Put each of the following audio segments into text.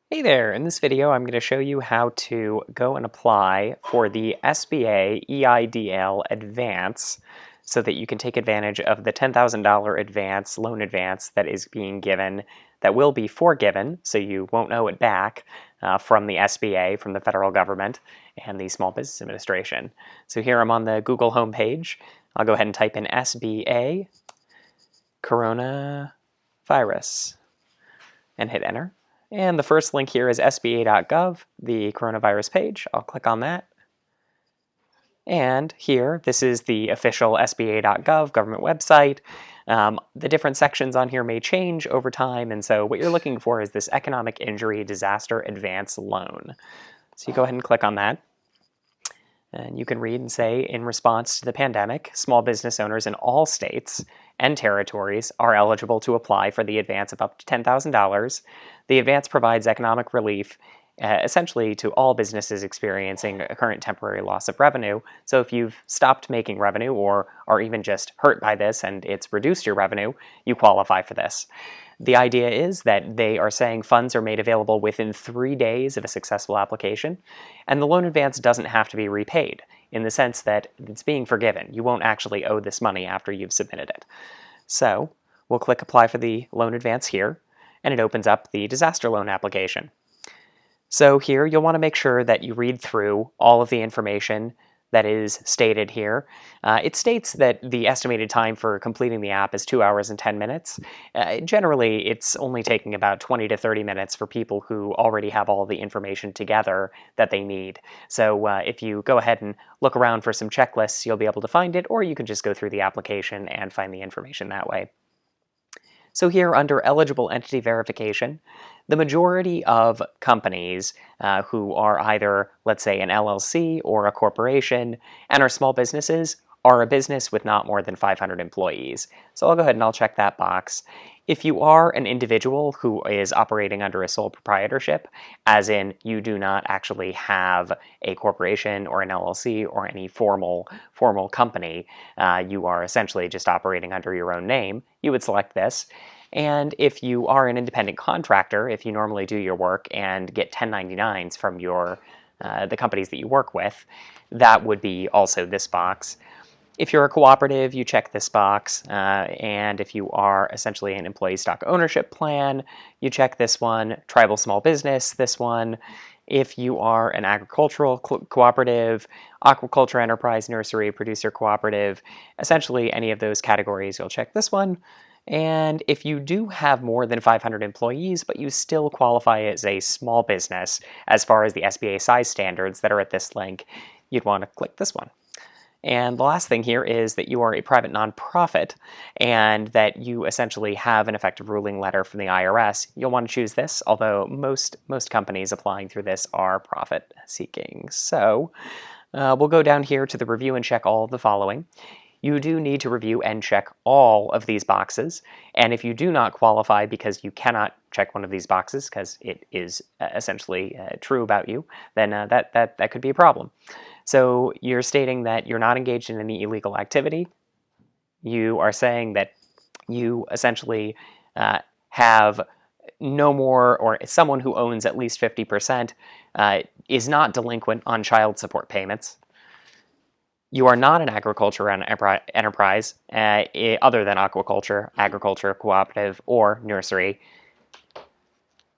Hey there, in this video I'm going to show you how to go and apply for the SBA EIDL Advance so that you can take advantage of the $10,000 loan advance that is being given, that will be forgiven, so you won't owe it back from the SBA, from the federal government, and the Small Business Administration. So here I'm on the Google homepage. I'll go ahead and type in SBA coronavirus and hit enter. And the first link here is sba.gov, the coronavirus page. I'll click on that. And here, this is the official sba.gov government website. The different sections on here may change over time, and so what you're looking for is this Economic Injury Disaster Advance Loan. So you go ahead and click on that. And you can read and say, in response to the pandemic, small business owners in all states and territories are eligible to apply for the advance of up to $10,000. The advance provides economic relief essentially to all businesses experiencing a current temporary loss of revenue. So if you've stopped making revenue or are even just hurt by this and it's reduced your revenue, you qualify for this. The idea is that they are saying funds are made available within 3 days of a successful application, and the loan advance doesn't have to be repaid in the sense that it's being forgiven. You won't actually owe this money after you've submitted it. So we'll click Apply for the Loan Advance here, and it opens up the disaster loan application. So here you'll want to make sure that you read through all of the information that is stated here. It states that the estimated time for completing the app is 2 hours and 10 minutes. Generally, it's only taking about 20 to 30 minutes for people who already have all the information together that they need. So if you go ahead and look around for some checklists, you'll be able to find it, or you can just go through the application and find the information that way. So here under eligible entity verification, the majority of companies who are either, let's say, an LLC or a corporation and are small businesses are a business with not more than 500 employees. So I'll go ahead and I'll check that box. If you are an individual who is operating under a sole proprietorship, as in you do not actually have a corporation or an LLC or any formal company, you are essentially just operating under your own name, you would select this. And if you are an independent contractor, if you normally do your work and get 1099s from the companies that you work with, that would be also this box. If you're a cooperative, you check this box, and if you are essentially an employee stock ownership plan, you check this one. Tribal small business, this one. If you are an agricultural cooperative, aquaculture enterprise, nursery, producer cooperative, essentially any of those categories, you'll check this one. And if you do have more than 500 employees, but you still qualify as a small business as far as the SBA size standards that are at this link, you'd want to click this one. And the last thing here is that you are a private nonprofit and that you essentially have an effective ruling letter from the IRS. You'll want to choose this, although most companies applying through this are profit seeking. So we'll go down here to the review and check all of the following. You do need to review and check all of these boxes, and if you do not qualify because you cannot check one of these boxes because it is essentially true about you, then that could be a problem. So you're stating that you're not engaged in any illegal activity. You are saying that you essentially have no more, or someone who owns at least 50% is not delinquent on child support payments. You are not an agriculture enterprise other than aquaculture, agriculture, cooperative, or nursery.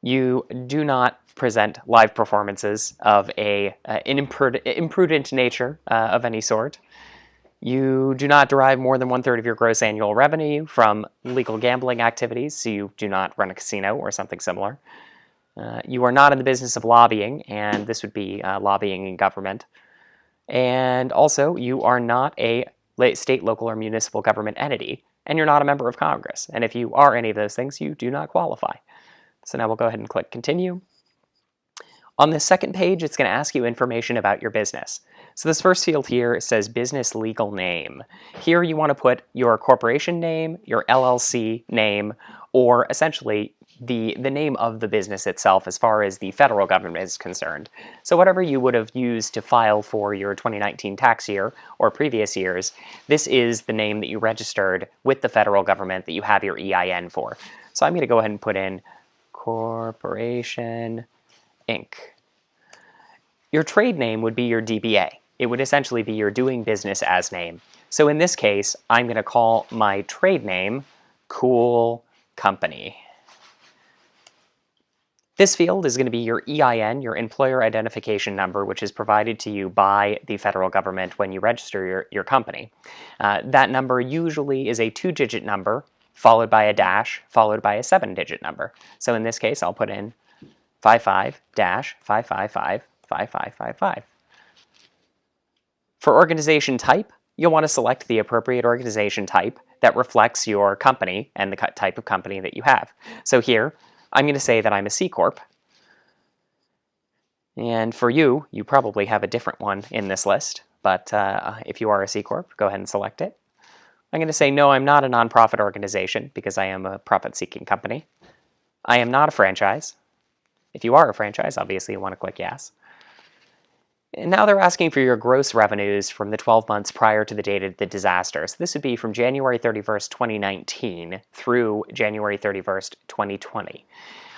You do not present live performances of an imprudent nature of any sort. You do not derive more than 1/3 of your gross annual revenue from legal gambling activities, so you do not run a casino or something similar. You are not in the business of lobbying, and this would be lobbying in government. And also, you are not a state, local, or municipal government entity, and you're not a member of Congress. And if you are any of those things, you do not qualify. So now we'll go ahead and click Continue. On this second page, it's going to ask you information about your business. So this first field here says Business Legal Name. Here you want to put your corporation name, your LLC name, or essentially the name of the business itself as far as the federal government is concerned. So whatever you would have used to file for your 2019 tax year or previous years, this is the name that you registered with the federal government that you have your EIN for. So I'm going to go ahead and put in corporation Inc. Your trade name would be your DBA. It would essentially be your doing business as name. So in this case, I'm going to call my trade name Cool Company. This field is going to be your EIN, your Employer Identification Number, which is provided to you by the federal government when you register your company. That number usually is a 2-digit number, followed by a dash, followed by a 7-digit number. So in this case, I'll put in 55-555-55555. For organization type, you'll want to select the appropriate organization type that reflects your company and the type of company that you have. So here, I'm going to say that I'm a C Corp. And for you, you probably have a different one in this list, but if you are a C Corp, go ahead and select it. I'm going to say, no, I'm not a nonprofit organization because I am a profit-seeking company. I am not a franchise. If you are a franchise, obviously you want to click yes. And now they're asking for your gross revenues from the 12 months prior to the date of the disaster. So this would be from January 31st, 2019 through January 31st, 2020.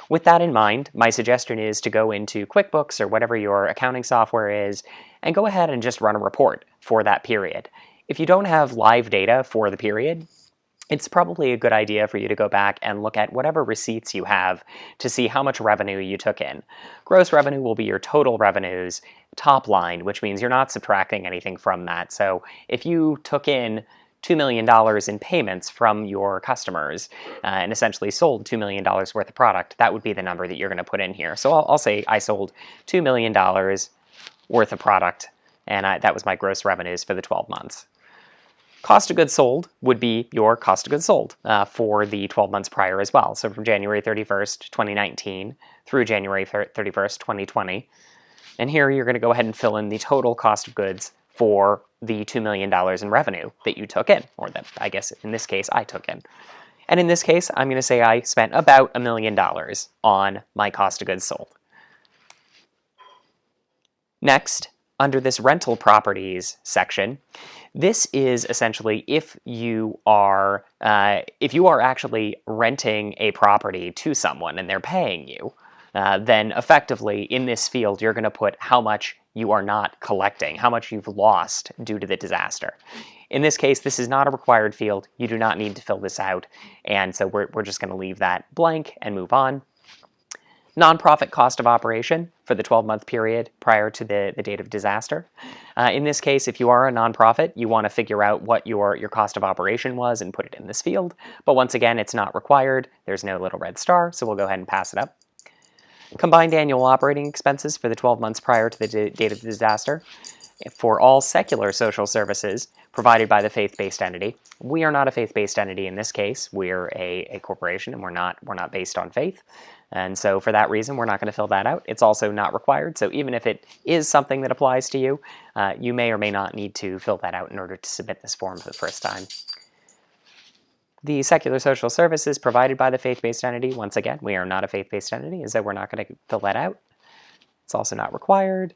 With that in mind, my suggestion is to go into QuickBooks or whatever your accounting software is and go ahead and just run a report for that period. If you don't have live data for the period, it's probably a good idea for you to go back and look at whatever receipts you have to see how much revenue you took in. Gross revenue will be your total revenues top line, which means you're not subtracting anything from that. So if you took in $2 million in payments from your customers and essentially sold $2 million worth of product, that would be the number that you're going to put in here. So I'll say I sold $2 million worth of product, and that was my gross revenues for the 12 months. Cost of goods sold would be your cost of goods sold for the 12 months prior as well. So from January 31st, 2019 through January 31st, 2020. And here you're going to go ahead and fill in the total cost of goods for the $2 million in revenue that you took in, or that I guess in this case I took in. And in this case, I'm going to say I spent about $1 million on my cost of goods sold. Next, under this rental properties section, this is essentially if you are actually renting a property to someone and they're paying you, then effectively in this field you're going to put how much you are not collecting, how much you've lost due to the disaster. In this case, this is not a required field. You do not need to fill this out, and so we're just going to leave that blank and move on. Nonprofit cost of operation for the 12-month period prior to the date of disaster. In this case, if you are a nonprofit, you want to figure out what your cost of operation was and put it in this field. But once again, it's not required. There's no little red star, so we'll go ahead and pass it up. Combined annual operating expenses for the 12 months prior to the date of the disaster. For all secular social services provided by the faith-based entity. We are not a faith-based entity in this case. We're a corporation, and we're not based on faith. And so for that reason, we're not going to fill that out. It's also not required. So even if it is something that applies to you, you may or may not need to fill that out in order to submit this form for the first time. The secular social services provided by the faith-based entity, once again, we are not a faith-based entity, so we're not going to fill that out. It's also not required.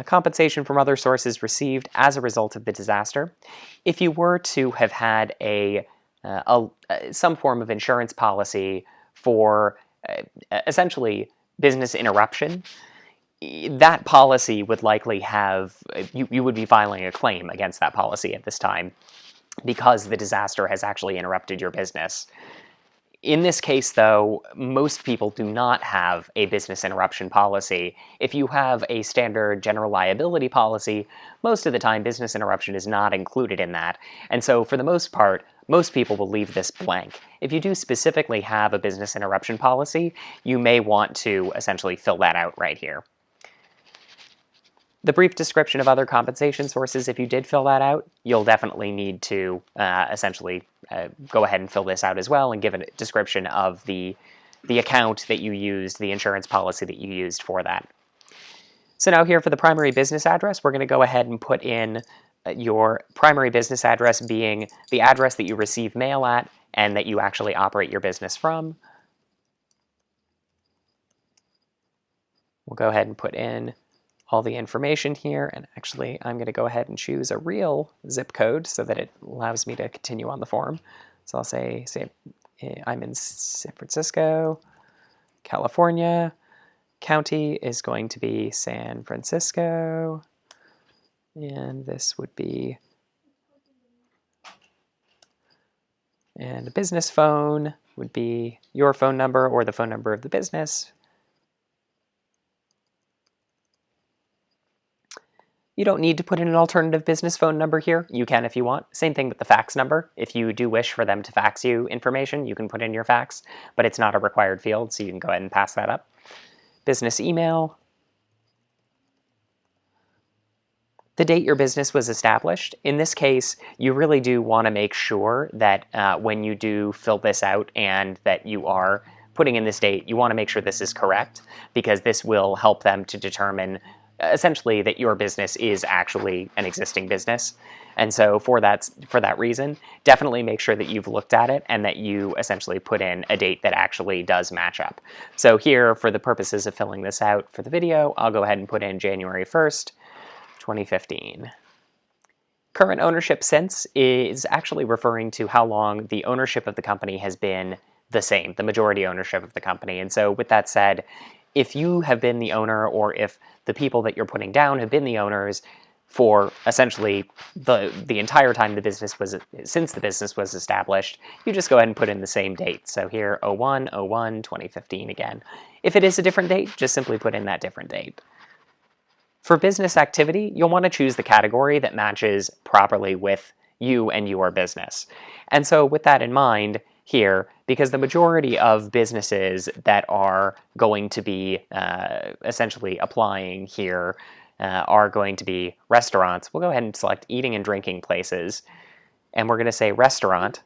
Compensation from other sources received as a result of the disaster. If you were to have had some form of insurance policy for essentially business interruption, that policy would likely have, you would be filing a claim against that policy at this time because the disaster has actually interrupted your business. In this case, though, most people do not have a business interruption policy. If you have a standard general liability policy, most of the time business interruption is not included in that. And so for the most part, most people will leave this blank. If you do specifically have a business interruption policy, you may want to essentially fill that out right here. The brief description of other compensation sources, if you did fill that out, you'll definitely need to essentially go ahead and fill this out as well and give a description of the account that you used, the insurance policy that you used for that. So now here for the primary business address, we're going to go ahead and put in your primary business address being the address that you receive mail at and that you actually operate your business from. We'll go ahead and put in all the information here, and actually I'm going to go ahead and choose a real zip code so that it allows me to continue on the form. So I'll say I'm in San Francisco, California, County is going to be San Francisco, and this would be, and a business phone would be your phone number or the phone number of the business. You don't need to put in an alternative business phone number here. You can if you want. Same thing with the fax number. If you do wish for them to fax you information, you can put in your fax, but it's not a required field, so you can go ahead and pass that up. Business email. The date your business was established. In this case, you really do want to make sure that when you do fill this out and that you are putting in this date, you want to make sure this is correct, because this will help them to determine essentially that your business is actually an existing business. And so for that reason, definitely make sure that you've looked at it and that you essentially put in a date that actually does match up. So here, for the purposes of filling this out for the video, I'll go ahead and put in January 1st, 2015. Current ownership since is actually referring to how long the ownership of the company has been the same, the majority ownership of the company. And so with that said, if you have been the owner, or if the people that you're putting down have been the owners for essentially the entire time since the business was established, you just go ahead and put in the same date. So here, 01/01/2015 again. If it is a different date, just simply put in that different date. For business activity, you'll want to choose the category that matches properly with you and your business. And so with that in mind, here, because the majority of businesses that are going to be essentially applying here are going to be restaurants, we'll go ahead and select eating and drinking places, and we're going to say restaurant.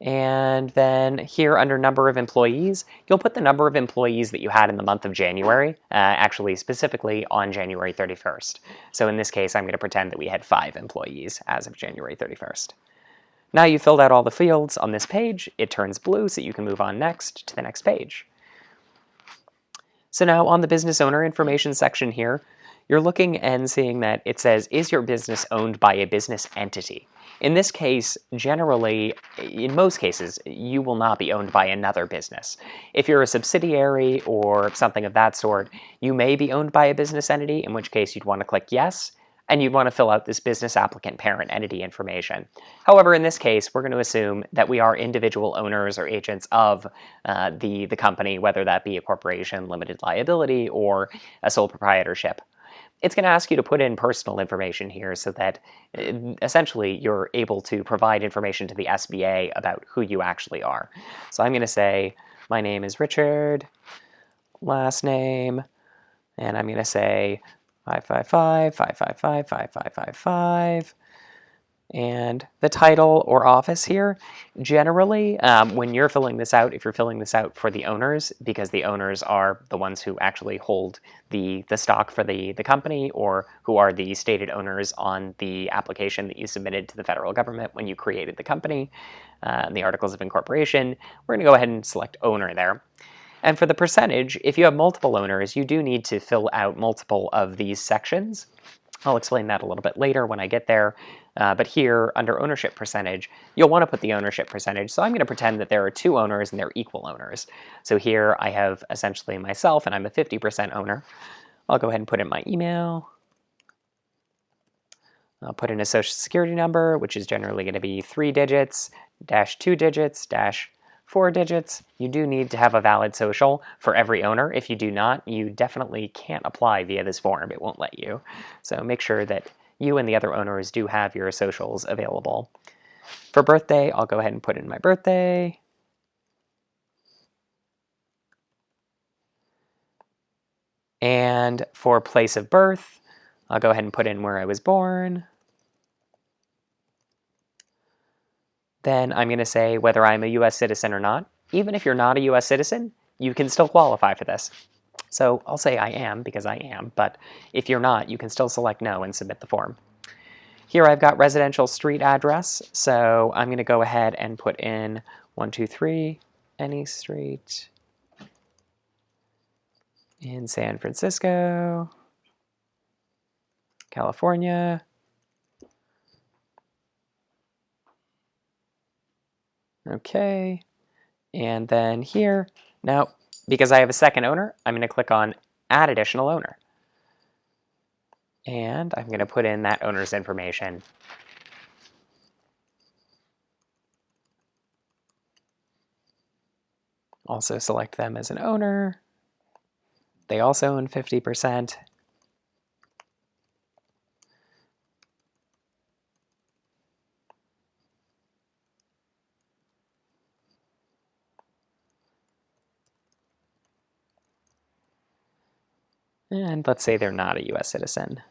And then here under number of employees, you'll put the number of employees that you had in the month of January, actually specifically on January 31st. So in this case, I'm going to pretend that we had 5 employees as of January 31st. Now you filled out all the fields on this page, it turns blue, so you can move on next to the next page. So now on the business owner information section here, you're looking and seeing that it says, is your business owned by a business entity? In this case, generally, in most cases, you will not be owned by another business. If you're a subsidiary or something of that sort, you may be owned by a business entity, in which case you'd want to click yes, and you'd want to fill out this business applicant parent entity information. However, in this case, we're going to assume that we are individual owners or agents of the company, whether that be a corporation, limited liability, or a sole proprietorship. It's going to ask you to put in personal information here so that essentially you're able to provide information to the SBA about who you actually are. So I'm going to say, my name is Richard, last name, and I'm going to say 555-555-5555. And the title or office here, generally, when you're filling this out, if you're filling this out for the owners, because the owners are the ones who actually hold the stock for the company, or who are the stated owners on the application that you submitted to the federal government when you created the company, the Articles of Incorporation, we're going to go ahead and select owner there. And for the percentage, if you have multiple owners, you do need to fill out multiple of these sections. I'll explain that a little bit later when I get there. But here, under ownership percentage, you'll want to put the ownership percentage. So I'm going to pretend that there are 2 owners and they're equal owners. So here I have essentially myself, and I'm a 50% owner. I'll go ahead and put in my email. I'll put in a social security number, which is generally going to be 3 digits, -2 digits, -4 digits. You do need to have a valid social for every owner. If you do not, you definitely can't apply via this form. It won't let you. So make sure that you and the other owners do have your socials available. For birthday, I'll go ahead and put in my birthday. And for place of birth, I'll go ahead and put in where I was born. Then I'm going to say whether I'm a U.S. citizen or not. Even if you're not a U.S. citizen, you can still qualify for this. So I'll say I am, because I am, but if you're not, you can still select no and submit the form. Here I've got residential street address, so I'm going to go ahead and put in 123 any street in San Francisco, California. Okay, and then here, now Because I have a second owner, I'm going to click on Add Additional Owner. And I'm going to put in that owner's information. Also select them as an owner. They also own 50%. And let's say they're not a US citizen.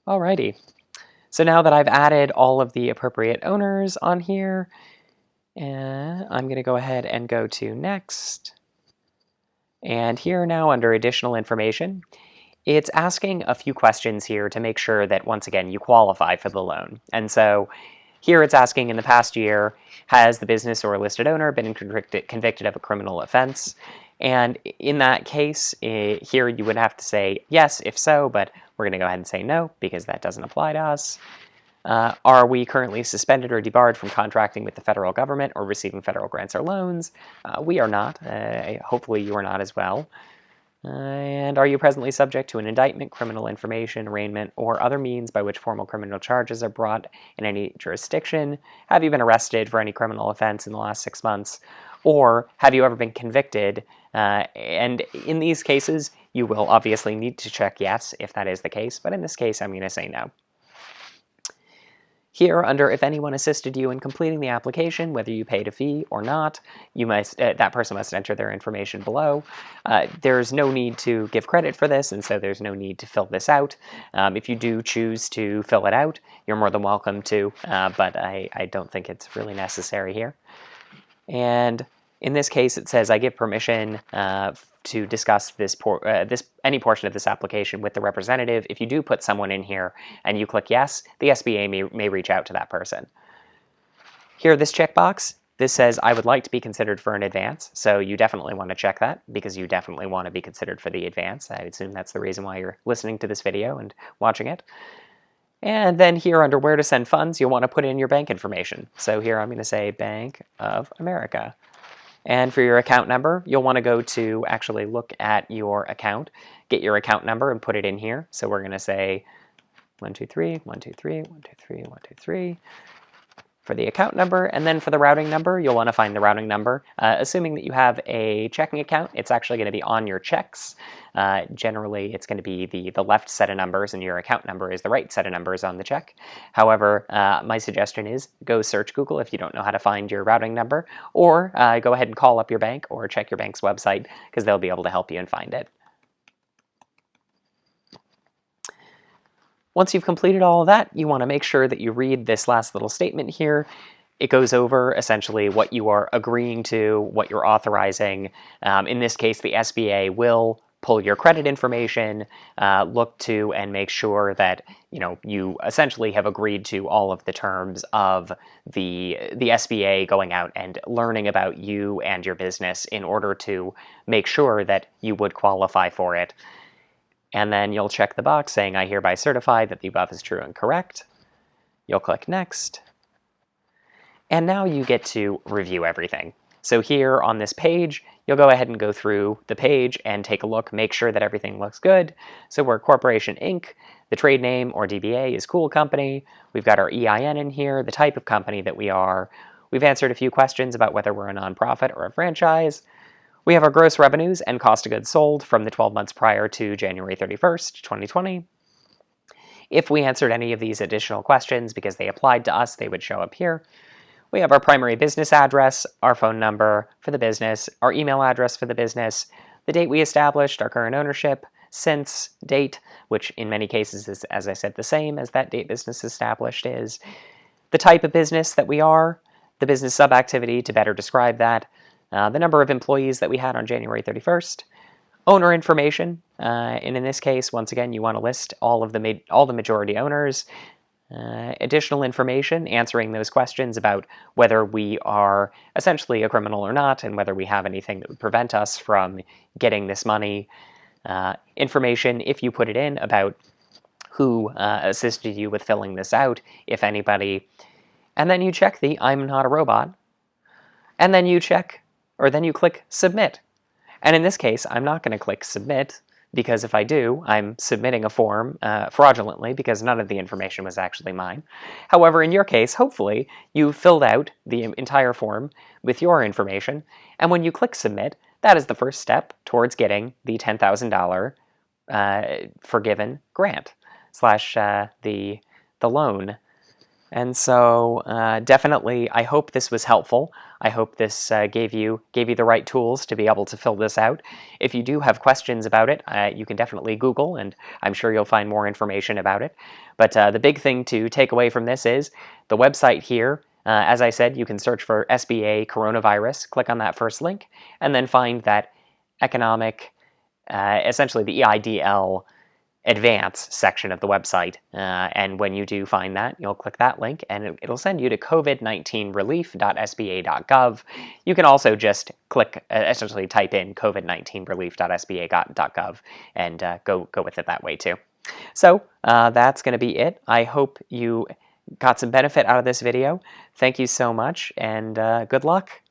Alrighty. So now that I've added all of the appropriate owners on here, I'm going to go ahead and go to Next. And here now under Additional Information, it's asking a few questions here to make sure that, once again, you qualify for the loan. And so here it's asking, in the past year, has the business or listed owner been convicted of a criminal offense? And in that case, here you would have to say yes if so, but we're going to go ahead and say no because that doesn't apply to us. Are we currently suspended or debarred from contracting with the federal government or receiving federal grants or loans? We are not. Hopefully you are not as well. And are you presently subject to an indictment, criminal information, arraignment, or other means by which formal criminal charges are brought in any jurisdiction? Have you been arrested for any criminal offense in the last 6 months? Or have you ever been convicted? And in these cases, you will obviously need to check yes if that is the case, but in this case, I'm going to say no. Here, under if anyone assisted you in completing the application, whether you paid a fee or not, you must that person must enter their information below. There's no need to give credit for this, and so there's no need to fill this out. If you do choose to fill it out, you're more than welcome to, but I don't think it's really necessary here. And in this case, it says I give permission to discuss any portion of this application with the representative. If you do put someone in here and you click yes, the SBA may reach out to that person. Here, this checkbox, this says I would like to be considered for an advance. So you definitely want to check that because you definitely want to be considered for the advance. I assume that's the reason why you're listening to this video and watching it. And then here under where to send funds, you'll want to put in your bank information. So here I'm going to say Bank of America. And for your account number, you'll want to go to actually look at your account, get your account number and put it in here. So we're going to say 123, 123, 123, 123 for the account number. And then for the routing number, you'll want to find the routing number. Assuming that you have a checking account, it's actually going to be on your checks. Generally, it's going to be the left set of numbers and your account number is the right set of numbers on the check. However, my suggestion is go search Google if you don't know how to find your routing number, or go ahead and call up your bank or check your bank's website because they'll be able to help you and find it. Once you've completed all of that, you want to make sure that you read this last little statement here. It goes over essentially what you are agreeing to, what you're authorizing. In this case, the SBA will pull your credit information, look to and make sure that you essentially have agreed to all of the terms of the SBA going out and learning about you and your business in order to make sure that you would qualify for it. And then you'll check the box saying, I hereby certify that the above is true and correct. You'll click Next. And now you get to review everything. So here on this page, you'll go ahead and go through the page and take a look, make sure that everything looks good. So we're Corporation Inc. The trade name or DBA is Cool Company. We've got our EIN in here, the type of company that we are. We've answered a few questions about whether we're a nonprofit or a franchise. We have our gross revenues and cost of goods sold from the 12 months prior to January 31st, 2020. If we answered any of these additional questions because they applied to us, they would show up here. We have our primary business address, our phone number for the business, our email address for the business, the date we established, our current ownership, since date, which in many cases is, as I said, the same as that date business established is, the type of business that we are, the business sub-activity to better describe that, the number of employees that we had on January 31st, owner information, and in this case, once again, you want to list all the majority owners, additional information answering those questions about whether we are essentially a criminal or not, and whether we have anything that would prevent us from getting this money, information, if you put it in, about who assisted you with filling this out, if anybody. and then you check the I'm not a robot, and then you click submit. And in this case, I'm not going to click submit, because if I do, I'm submitting a form fraudulently because none of the information was actually mine. However, in your case, hopefully, you filled out the entire form with your information, and when you click submit, that is the first step towards getting the $10,000 forgiven grant slash the loan. And so definitely, I hope this was helpful. I hope this gave you the right tools to be able to fill this out. If you do have questions about it, you can definitely Google, and I'm sure you'll find more information about it. But the big thing to take away from this is the website here. As I said, you can search for SBA coronavirus, click on that first link, and then find that economic, essentially the EIDL Advance section of the website. And when you do find that, you'll click that link and it'll send you to covid19relief.sba.gov. You can also just click, essentially type in covid19relief.sba.gov and go with it that way too. So that's going to be it. I hope you got some benefit out of this video. Thank you so much, and good luck.